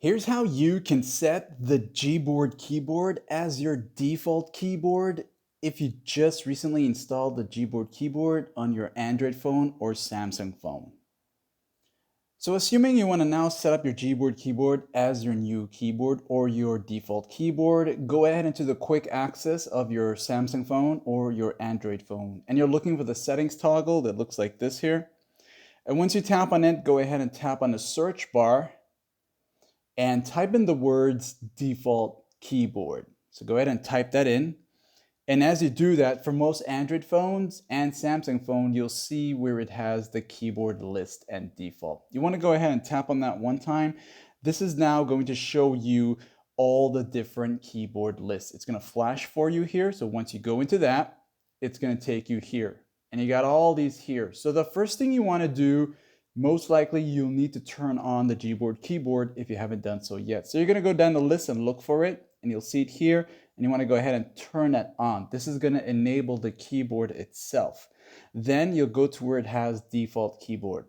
Here's how you can set the Gboard keyboard as your default keyboard if you just recently installed the Gboard keyboard on your Android phone or Samsung phone. So assuming you want to now set up your Gboard keyboard as your new keyboard or your default keyboard, go ahead into the quick access of your Samsung phone or your Android phone. And you're looking for the settings toggle that looks like this here. And once you tap on it, go ahead and tap on the search bar and type in the words default keyboard. So go ahead and type that in. And as you do that, for most Android phones and Samsung phone, you'll see where it has the keyboard list and default. You want to go ahead and tap on that one time. This is now going to show you all the different keyboard lists. It's going to flash for you here. So once you go into that, it's going to take you here. And you got all these here. So the first thing you want to do, most likely you'll need to turn on the Gboard keyboard if you haven't done so yet. So you're going to go down the list and look for it, and you'll see it here. And you want to go ahead and turn that on. This is going to enable the keyboard itself. Then you'll go to where it has default keyboard.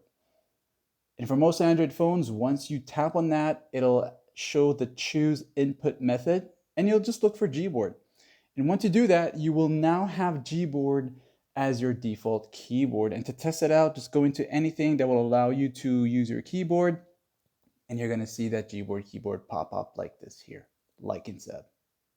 And for most Android phones, once you tap on that, it'll show the choose input method, and you'll just look for Gboard. And once you do that, you will now have Gboard as your default keyboard. And to test it out, just go into anything that will allow you to use your keyboard, and you're going to see that Gboard keyboard pop up like this here, like and sub.